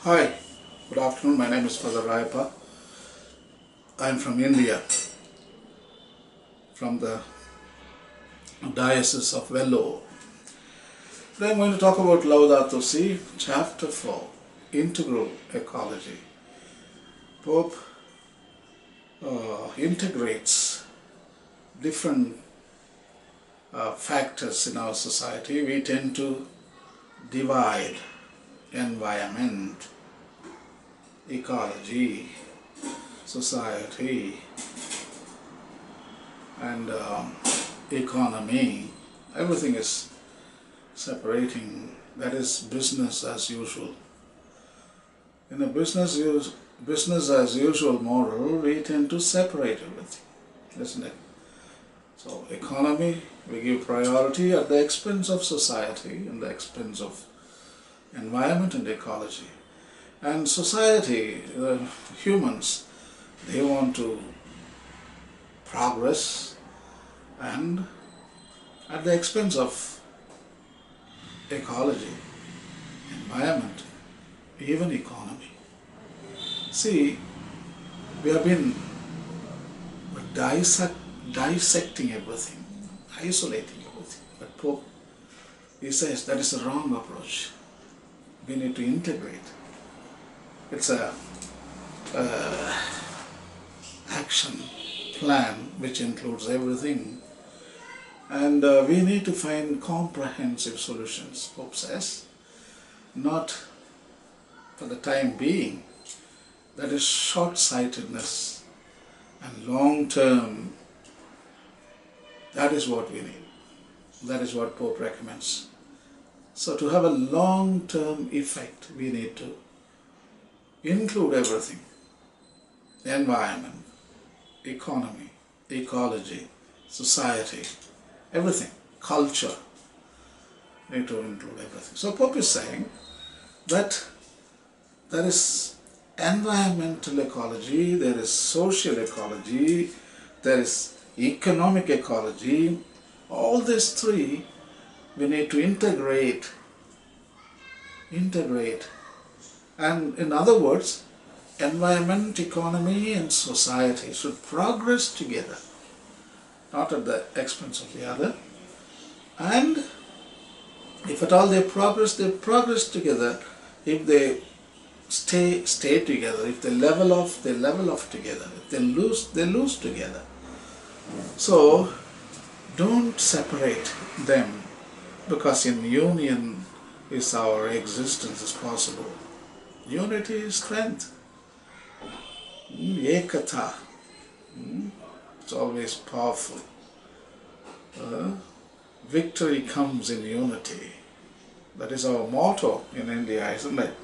Hi, good afternoon. My name is Father Rayappa. I am from India, from the Diocese of Vellore. Today I am going to talk about Laudato Si, Chapter 4, Integral Ecology. Pope integrates different factors in our society. We tend to divide environment, ecology, society, and economy. Everything is separating. That is business as usual. In a business as usual model, we tend to separate everything, isn't it? So economy, we give priority at the expense of society and the expense of environment and ecology. And society, humans, they want to progress and at the expense of ecology, environment, even economy. See, we have been dissecting everything, isolating everything. But Pope, he says that is a wrong approach. We need to integrate. It's a action plan which includes everything, and we need to find comprehensive solutions, Pope says, not for the time being. That is short-sightedness and long-term. That is what we need. That is what Pope recommends. So to have a long-term effect, we need to include everything: environment, economy, ecology, society, everything, culture. We need to include everything. So Pope is saying that there is environmental ecology, there is social ecology, there is economic ecology. All these three we need to integrate. And in other words, environment, economy and society should progress together, not at the expense of the other. And if at all they progress together. If they stay together. If they level off together. If they lose together. So don't separate them, because in union is our existence is possible. Unity is strength. Ekata. It's always powerful. Victory comes in unity. That is our motto in India, isn't it?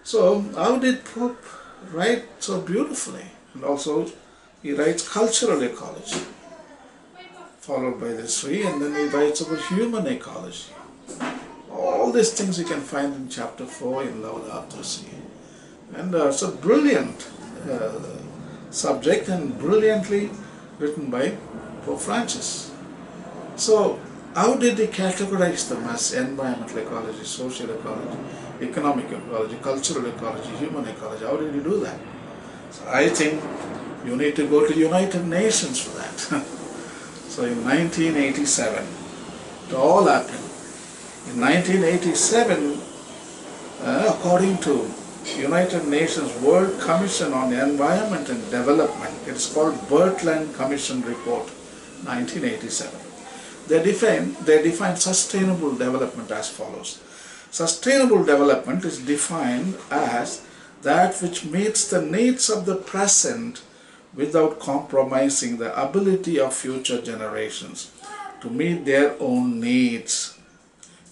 So how did Pope write so beautifully? And also he writes cultural ecology, followed by the three, and then he writes about human ecology. All these things you can find in chapter 4 in Laudato Si. And it's a brilliant subject and brilliantly written by Pope Francis. So how did he categorize them as environmental ecology, social ecology, economic ecology, cultural ecology, human ecology? How did he do that? So I think you need to go to United Nations for that. So in 1987, it all happened. In 1987, according to United Nations World Commission on Environment and Development, it's called Brundtland Report, 1987. They define sustainable development as follows. Sustainable development is defined as that which meets the needs of the present without compromising the ability of future generations to meet their own needs.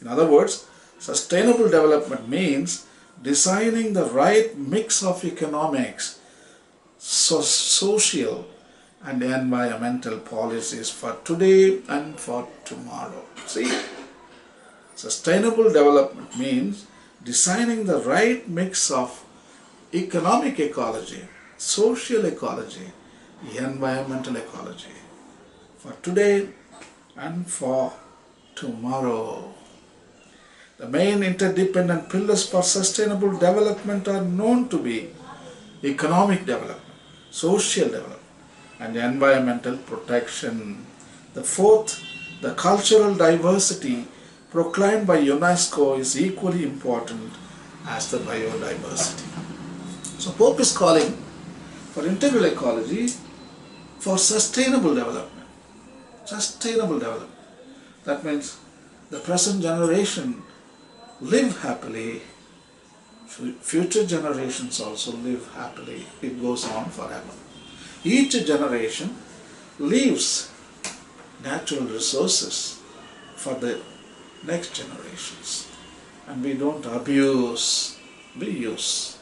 In other words, sustainable development means designing the right mix of economics, social and environmental policies for today and for tomorrow. See, sustainable development means designing the right mix of economic ecology, social ecology, environmental ecology for today and for tomorrow. The main interdependent pillars for sustainable development are known to be economic development, social development, and environmental protection. The fourth, the cultural diversity proclaimed by UNESCO is equally important as the biodiversity. So Pope is calling for integral ecology for sustainable development. Sustainable development. That means the present generation live happily, future generations also live happily. It goes on forever. Each generation leaves natural resources for the next generations, and we don't abuse, we use.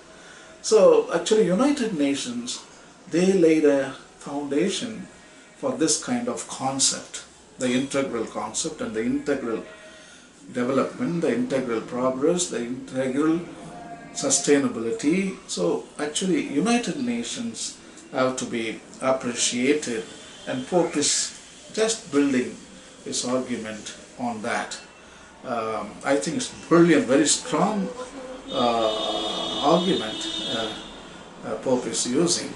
So actually United Nations, they laid a foundation for this kind of concept, the integral concept and the integral development, the integral progress, the integral sustainability. So actually United Nations have to be appreciated, and Pope is just building his argument on that. I think it's brilliant, very strong argument Pope is using,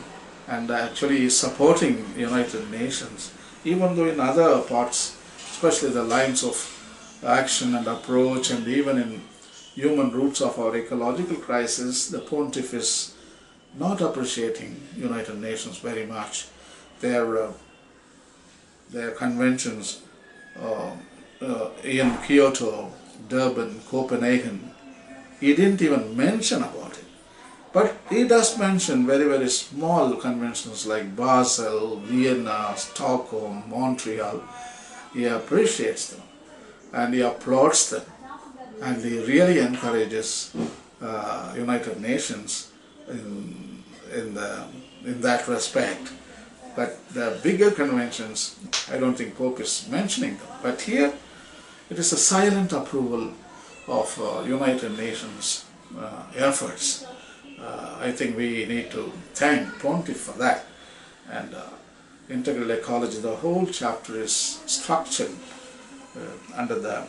and actually is supporting United Nations, even though in other parts, especially the lines of action and approach, and even in human roots of our ecological crisis, the Pontiff is not appreciating United Nations very much. Their conventions in Kyoto, Durban, Copenhagen, he didn't even mention about it. But he does mention very, very small conventions like Basel, Vienna, Stockholm, Montreal. He appreciates them and he applauds them, and he really encourages United Nations in that respect. But the bigger conventions, I don't think Pope is mentioning them. But here, it is a silent approval of United Nations efforts. I think we need to thank Pontiff for that. And integral ecology, the whole chapter is structured under the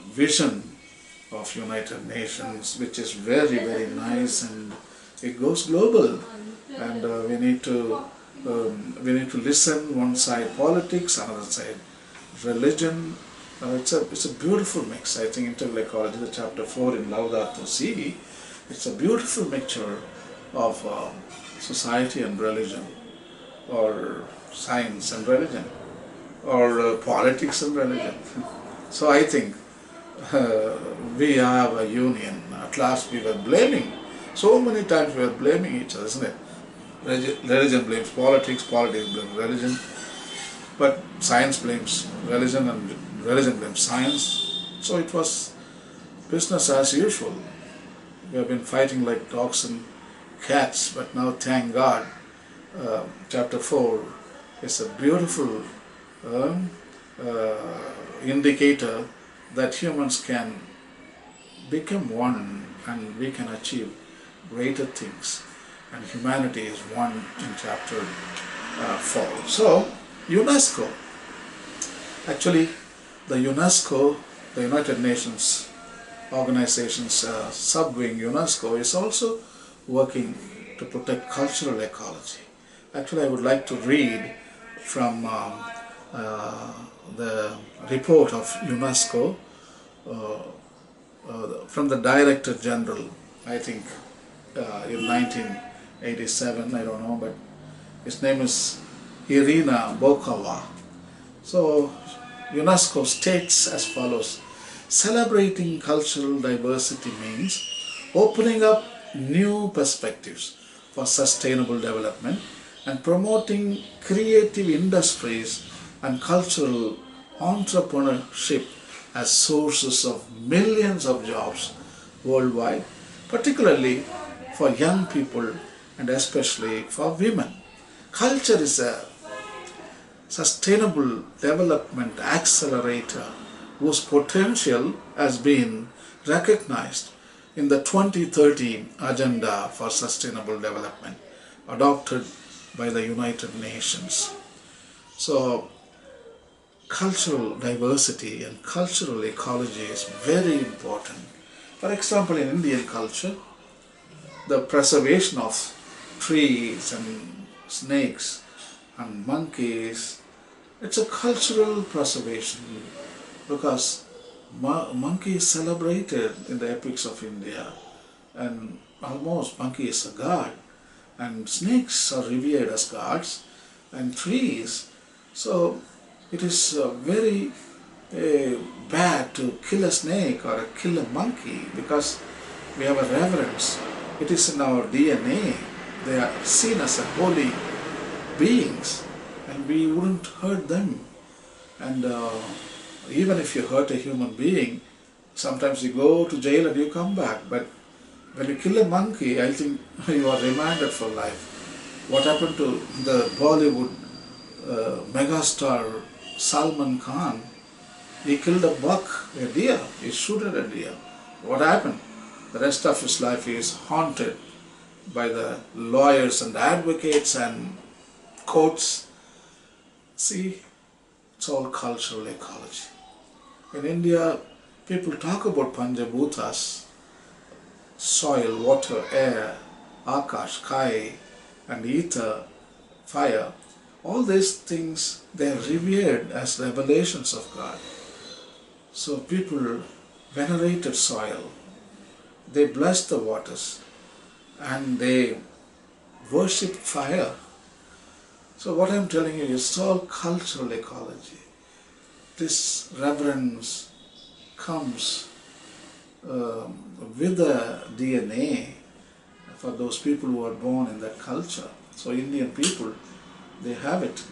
vision of United Nations, which is very, very nice, and it goes global. And we need to listen. One side politics, another side religion. It's a beautiful mix. I think integral ecology, the chapter 4 in Laudato Si, it's a beautiful mixture of society and religion, or science and religion, or politics and religion. So I think we have a union. At last we were blaming, so many times we were blaming each other, isn't it? Religion blames politics, politics blames religion, but science blames religion and religion blames science. So it was business as usual. We have been fighting like dogs and cats, but now thank God, chapter 4 is a beautiful indicator that humans can become one and we can achieve greater things, and humanity is one in chapter 4. So UNESCO, actually the UNESCO, the United Nations organization's sub-wing UNESCO, is also working to protect cultural ecology. Actually, I would like to read from the report of UNESCO, from the Director General, I think in 1987, I don't know, but his name is Irina Bokova. So UNESCO states as follows: celebrating cultural diversity means opening up new perspectives for sustainable development and promoting creative industries and cultural entrepreneurship as sources of millions of jobs worldwide, particularly for young people and especially for women. Culture is a sustainable development accelerator whose potential has been recognized in the 2030 Agenda for Sustainable Development adopted by the United Nations. So cultural diversity and cultural ecology is very important. For example, in Indian culture, the preservation of trees and snakes and monkeys, it's a cultural preservation because monkey is celebrated in the epics of India, and almost monkey is a god, and snakes are revered as gods, and trees. So it is very bad to kill a snake or kill a monkey because we have a reverence. It is in our DNA. They are seen as holy beings, and we wouldn't hurt them. And even if you hurt a human being, sometimes you go to jail and you come back. But when you kill a monkey, I think you are remanded for life. What happened to the Bollywood megastar Salman Khan? He killed a buck, a deer. He shot at a deer. What happened? The rest of his life he is haunted by the lawyers and advocates and courts. See, it's all cultural ecology. In India, people talk about Panchabhutas: soil, water, air, akash, sky, and ether, fire. All these things, they are revered as revelations of God. So people venerated soil, they blessed the waters, and they worshipped fire. So what I'm telling you is all cultural ecology. This reverence comes with the DNA for those people who are born in that culture. So Indian people, they have it.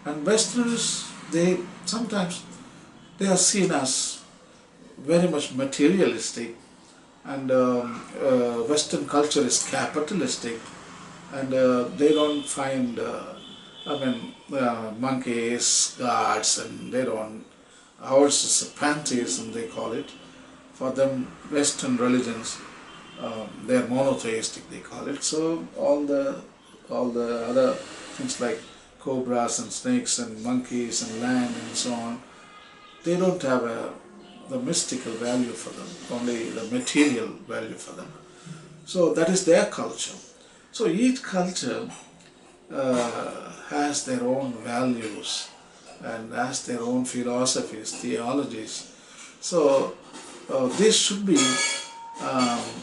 And Westerners, they sometimes they are seen as very much materialistic, and Western culture is capitalistic, and they don't find monkeys, gods, and they don't. Ours is pantheism, they call it. For them, Western religions, they are monotheistic, they call it. So all the other things like cobras and snakes and monkeys and land and so on, they don't have the mystical value for them, only the material value for them. So that is their culture. So each culture has their own values and has their own philosophies, theologies. So this should be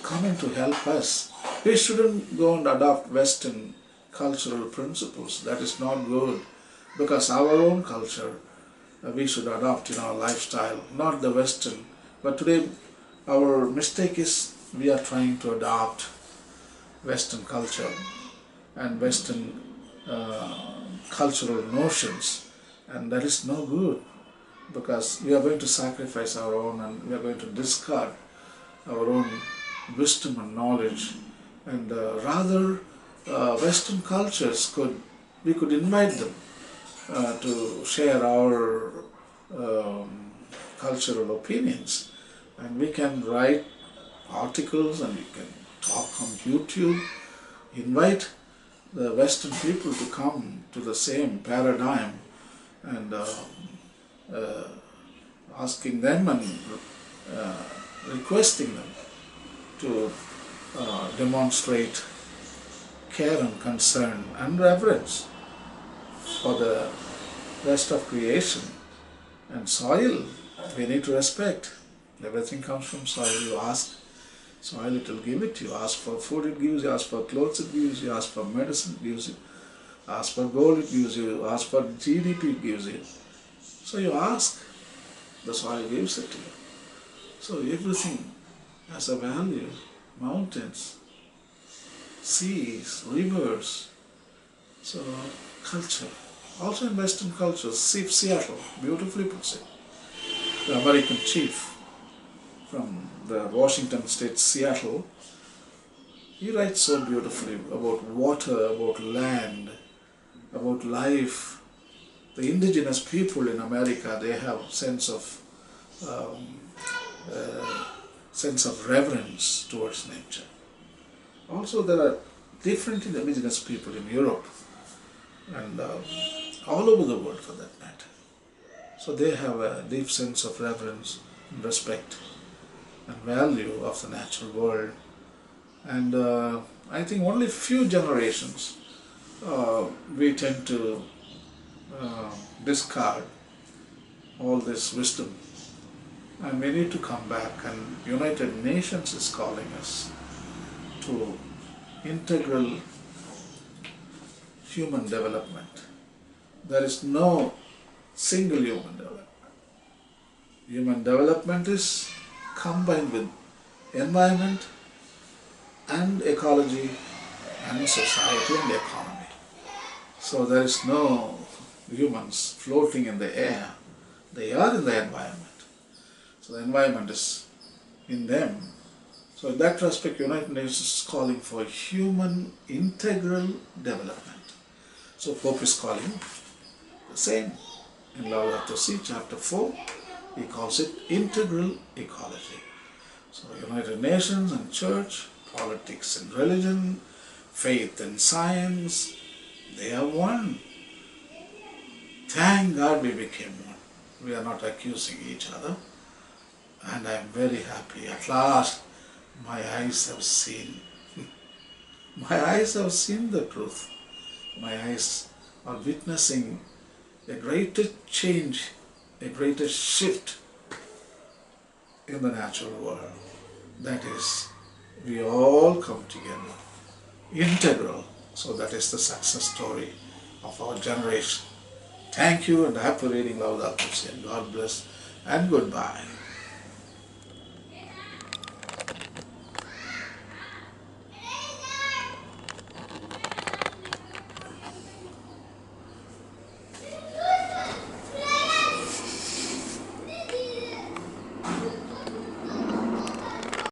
coming to help us. We shouldn't go and adopt Western cultural principles. That is not good, because our own culture we should adopt in our lifestyle, not the Western. But today our mistake is we are trying to adopt Western culture and Western cultural notions, and that is no good, because we are going to sacrifice our own, and we are going to discard our own wisdom and knowledge. And rather Western cultures we could invite them to share our cultural opinions, and we can write articles and we can talk on YouTube, invite the Western people to come to the same paradigm, and asking them and requesting them to demonstrate care and concern and reverence for the rest of creation. And soil, we need to respect. Everything comes from soil. You ask soil, it will give it to you. Ask for food, it gives you. Ask for clothes, it gives you. Ask for medicine, it gives you. Ask for gold, it gives you. Ask for GDP, it gives you. So you ask, the soil gives it to you. So everything has a value. Mountains, seas, rivers. So culture. Also in Western cultures, Seattle, beautifully puts it. The American chief from the Washington state, Seattle, he writes so beautifully about water, about land, about life. The indigenous people in America, they have sense of reverence towards nature. Also, there are different indigenous people in Europe and all over the world for that matter. So they have a deep sense of reverence and respect and value of the natural world. And I think only few generations we tend to discard all this wisdom, and we need to come back, and United Nations is calling us to integral human development. There is no single human development. Human development is combined with environment and ecology and society and economy. So there is no humans floating in the air. They are in the environment. So the environment is in them. So in that respect, United Nations is calling for human integral development. So Pope is calling the same. In Laudato Si, chapter 4, he calls it integral ecology. So United Nations and church, politics and religion, faith and science, they are one. Thank God we became one. We are not accusing each other. And I am very happy. At last, my eyes have seen. My eyes have seen the truth. My eyes are witnessing a greater change, a greater shift in the natural world. That is, we all come together, integral. So that is the success story of our generation. Thank you and happy reading Laudato Si. God bless and goodbye.